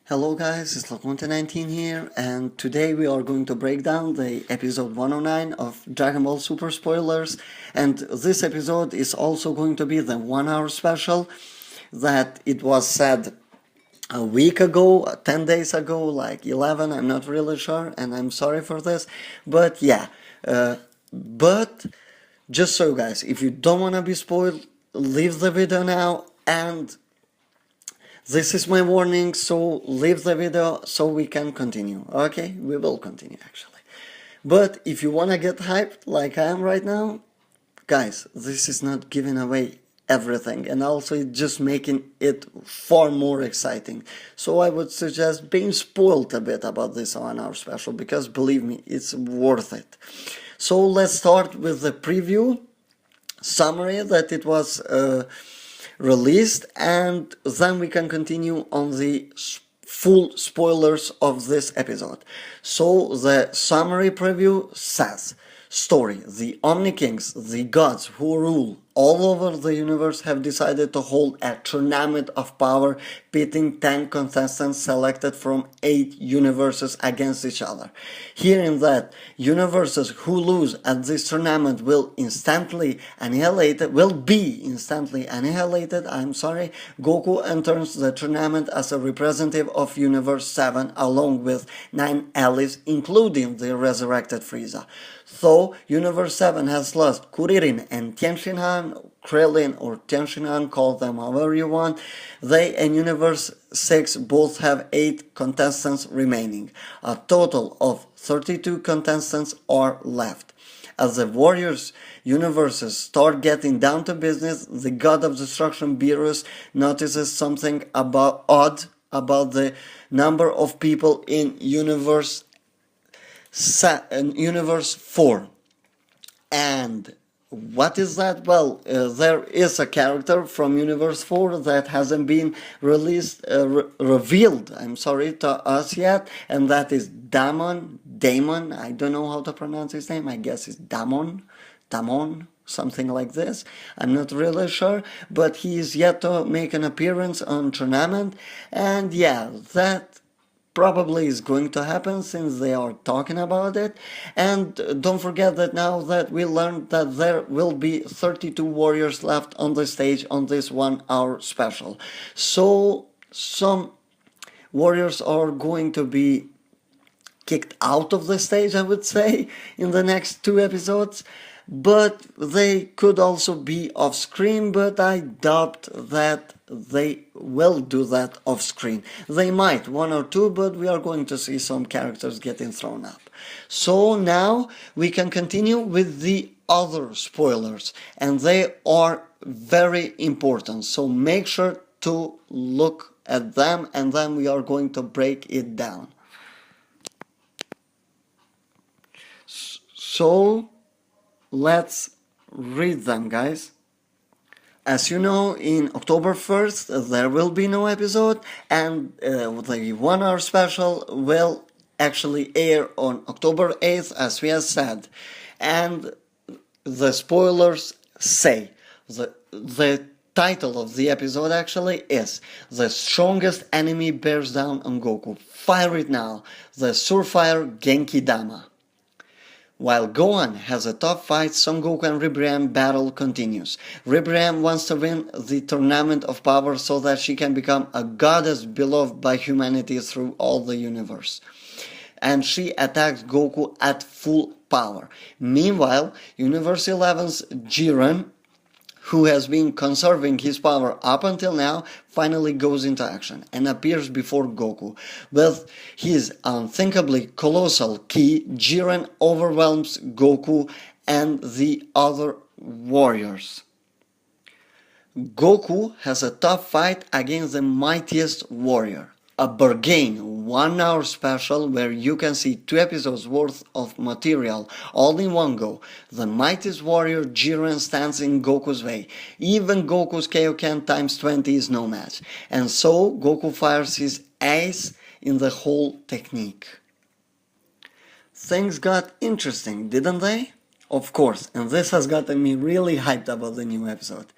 Hello guys, it's Laconte19 here, and today we are going to break down the episode 109 of Dragon Ball Super Spoilers, and this episode is also going to be the 1 hour special that it was said a week ago, 10 days ago, like 11, I'm not really sure, and I'm sorry for this, but yeah, but just so guys, if you don't want to be spoiled, leave the video now, and this is my warning, so leave the video so we can continue. Okay, we will continue actually. But if you wanna get hyped like I am right now, guys, this is not giving away everything, and also it's just making it far more exciting. So I would suggest being spoiled a bit about this 1 hour special, because believe me, it's worth it. So let's start with the preview summary that it was released, and then we can continue on the full spoilers of this episode. So the summary preview says: story: the Omni Kings, the gods who rule all over the universe, have decided to hold a tournament of power, pitting 10 contestants selected from 8 universes against each other. Hearing that universes who lose at this tournament will be instantly annihilated, Goku enters the tournament as a representative of Universe 7 along with 9 allies, including the resurrected Frieza. Though Universe 7 has lost Kuririn and Tenshinhan, Krillin or Tenshinhan, call them however you want, they and Universe 6 both have 8 contestants remaining. A total of 32 contestants are left. As the Warriors universes start getting down to business, the God of Destruction Beerus notices something odd about the number of people in Universe 4. And what is that? Well, there is a character from Universe 4 that hasn't been revealed, to us yet, and that is Damon, I don't know how to pronounce his name, I guess it's Damon, something like this, I'm not really sure, but he is yet to make an appearance on tournament, and yeah, that probably is going to happen since they are talking about it. And don't forget that now that we learned that there will be 32 warriors left on the stage on this 1 hour special. So some warriors are going to be kicked out of the stage, I would say, in the next 2 episodes. But they could also be off screen, but I doubt that they will do that off screen. They might, 1 or 2, but we are going to see some characters getting thrown up. So now we can continue with the other spoilers, and they are very important, so make sure to look at them, and then we are going to break it down. So let's read them, guys. As you know, in October 1st there will be no episode, and the 1 hour special will actually air on October 8th, as we have said. And the spoilers say the title of the episode actually is "The Strongest Enemy Bears Down on Goku. Fire it now. The Surefire Genki Dama." While Gohan has a tough fight, Son Goku and Ribrianne battle continues. Ribrianne wants to win the Tournament of Power so that she can become a goddess beloved by humanity through all the universe. And she attacks Goku at full power. Meanwhile, Universe 11's Jiren, who has been conserving his power up until now, finally goes into action and appears before Goku. With his unthinkably colossal ki, Jiren overwhelms Goku and the other warriors. Goku has a tough fight against the mightiest warrior. A bargain 1 hour special where you can see 2 episodes worth of material all in one go. The mightiest warrior Jiren stands in Goku's way. Even Goku's Kaioken times 20 is no match. And so Goku fires his ace in the whole technique. Things got interesting, didn't they? Of course, and this has gotten me really hyped about the new episode.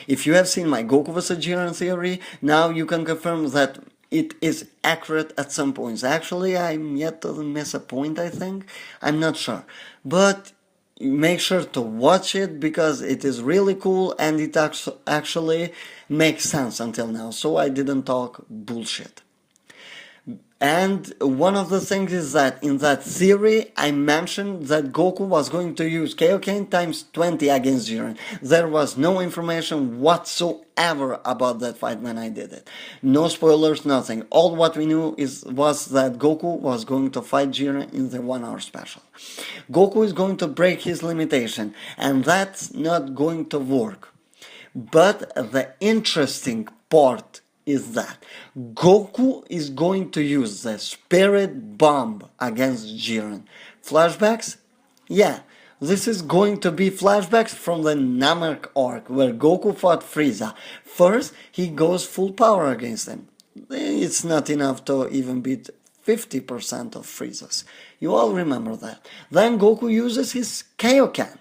If you have seen my Goku vs Jiren theory, now you can confirm that it is accurate at some points. Actually, I'm yet to miss a point, I think. I'm not sure. But make sure to watch it because it is really cool and it actually makes sense until now. So I didn't talk bullshit. And one of the things is that in that theory, I mentioned that Goku was going to use Kaioken times 20 against Jiren. There was no information whatsoever about that fight when I did it. No spoilers, nothing. All what we knew was that Goku was going to fight Jiren in the 1 hour special. Goku is going to break his limitation, and that's not going to work. But the interesting part is that Goku is going to use the Spirit Bomb against Jiren. Flashbacks? Yeah, this is going to be flashbacks from the Namek arc where Goku fought Frieza. First, he goes full power against him. It's not enough to even beat 50% of Frieza's. You all remember that. Then Goku uses his Kaioken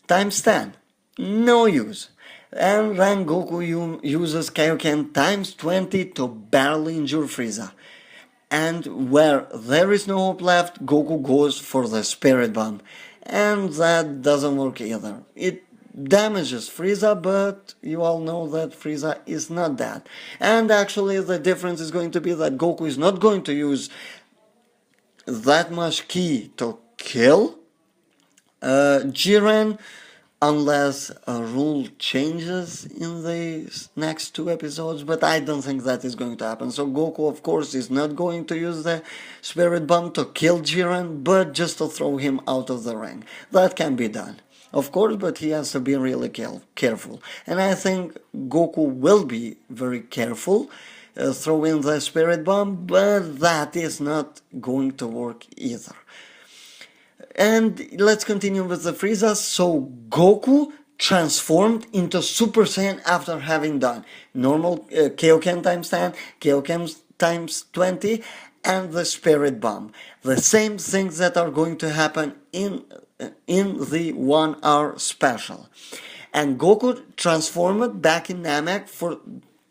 times 10. No use. And then Goku uses Kaioken times 20 to barely injure Frieza. And where there is no hope left, Goku goes for the Spirit Bomb. And that doesn't work either. It damages Frieza, but you all know that Frieza is not dead. And actually the difference is going to be that Goku is not going to use that much ki to kill Jiren, unless a rule changes in the next 2 episodes, but I don't think that is going to happen. So Goku, of course, is not going to use the Spirit Bomb to kill Jiren, but just to throw him out of the ring. That can be done, of course, but he has to be really careful. And I think Goku will be very careful throwing the Spirit Bomb, but that is not going to work either. And let's continue with the Frieza. So Goku transformed into Super Saiyan after having done normal Kaioken times 10, Kaioken times 20, and the Spirit Bomb. The same things that are going to happen in the 1 hour special. And Goku transformed back in Namek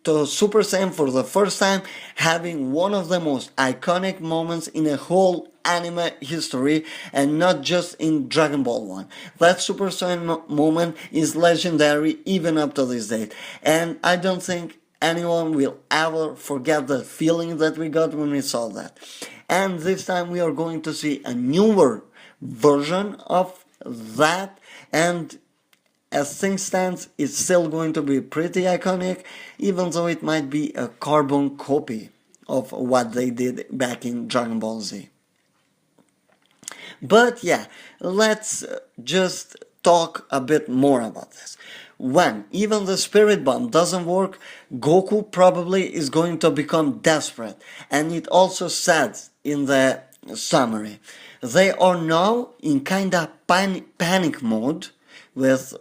to Super Saiyan for the first time, having one of the most iconic moments in a whole anime history, and not just in Dragon Ball 1. That Super Saiyan moment is legendary even up to this date, and I don't think anyone will ever forget the feeling that we got when we saw that. And this time we are going to see a newer version of that, and as things stand, it's still going to be pretty iconic, even though it might be a carbon copy of what they did back in Dragon Ball Z. But yeah, let's just talk a bit more about this. When even the Spirit Bomb doesn't work, Goku probably is going to become desperate. And it also says in the summary, they are now in kinda panic mode with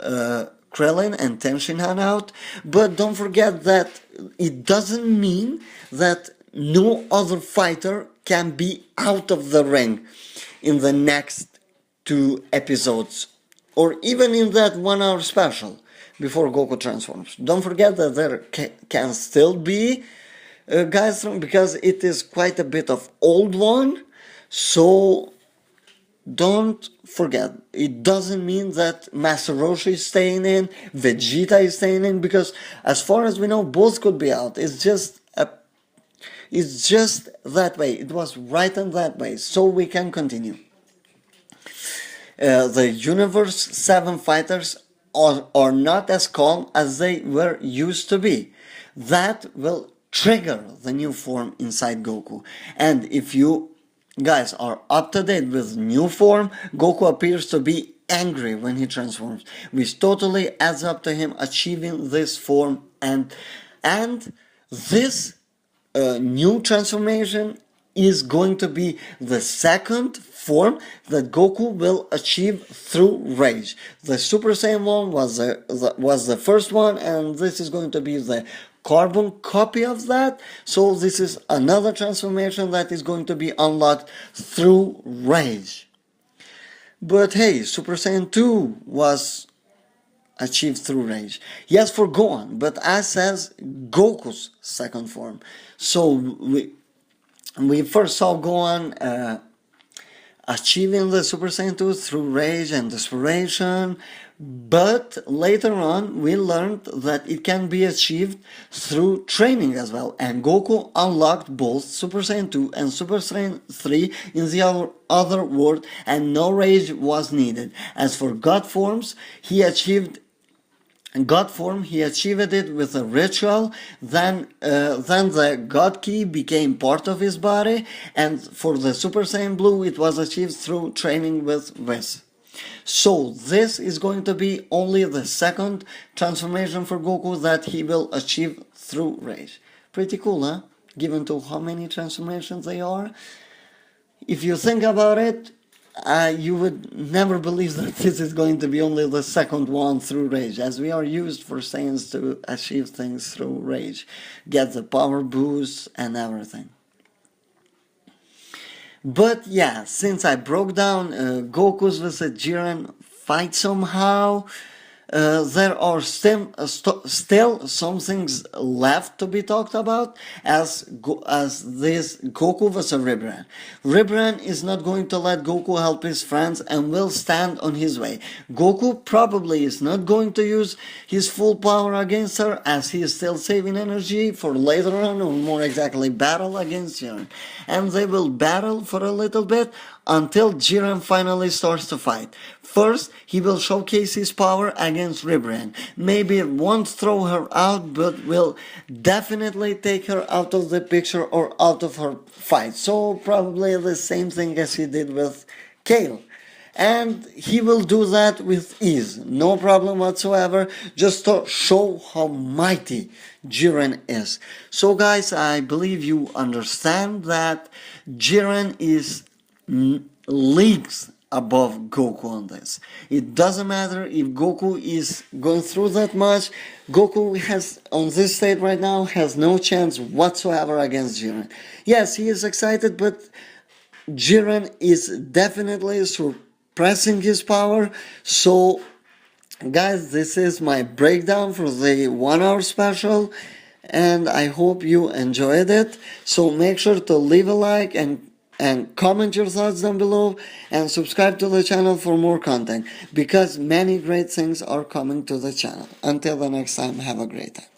Krillin and Tenshinhan out, but don't forget that it doesn't mean that no other fighter can be out of the ring in the next 2 episodes, or even in that 1 hour special before Goku transforms. Don't forget that there can still be guys from, because it is quite a bit of old one, so don't forget, it doesn't mean that Master Roshi is staying in, Vegeta is staying in, because as far as we know, both could be out. It's just that way. It was written that way, so we can continue. The Universe 7 fighters are not as calm as they were used to be. That will trigger the new form inside Goku. And if you guys are up to date with new form, Goku appears to be angry when he transforms, which totally adds up to him achieving this form, and this new transformation is going to be the second form that Goku will achieve through rage. The Super Saiyan 1 was the first one, and this is going to be the carbon copy of that. So this is another transformation that is going to be unlocked through rage. But hey, Super Saiyan 2 was achieved through rage. Yes, for Gohan, but as says Goku's second form. So we first saw Gohan achieving the Super Saiyan 2 through rage and desperation, but later on we learned that it can be achieved through training as well, and Goku unlocked both Super Saiyan 2 and Super Saiyan 3 in the other world, and no rage was needed. As for God form, he achieved it with a ritual. Then the God Key became part of his body, and for the Super Saiyan Blue, it was achieved through training with Whis. So this is going to be only the second transformation for Goku that he will achieve through rage. Pretty cool, huh? Given to how many transformations they are. If you think about it, you would never believe that this is going to be only the second one through rage, as we are used for Saiyans to achieve things through rage, get the power boost and everything. But yeah, since I broke down Goku's vs Jiren fight somehow, there are still some things left to be talked about, as this Goku vs Ribrian. Ribrian is not going to let Goku help his friends and will stand on his way. Goku probably is not going to use his full power against her, as he is still saving energy for later on, or more exactly battle against Jiren. And they will battle for a little bit until Jiren finally starts to fight. First, he will showcase his power against Ribrian. Maybe it won't throw her out, but will definitely take her out of the picture or out of her fight. So probably the same thing as he did with Kale. And he will do that with ease, no problem whatsoever, just to show how mighty Jiren is. So guys, I believe you understand that Jiren is leagues above Goku on this. It doesn't matter if Goku is going through that much. Goku has, on this state right now, has no chance whatsoever against Jiren. Yes, he is excited, but Jiren is definitely suppressing his power. So guys, this is my breakdown for the 1 hour special, and I hope you enjoyed it. So make sure to leave a like and comment your thoughts down below, and subscribe to the channel for more content, because many great things are coming to the channel. Until the next time, have a great time.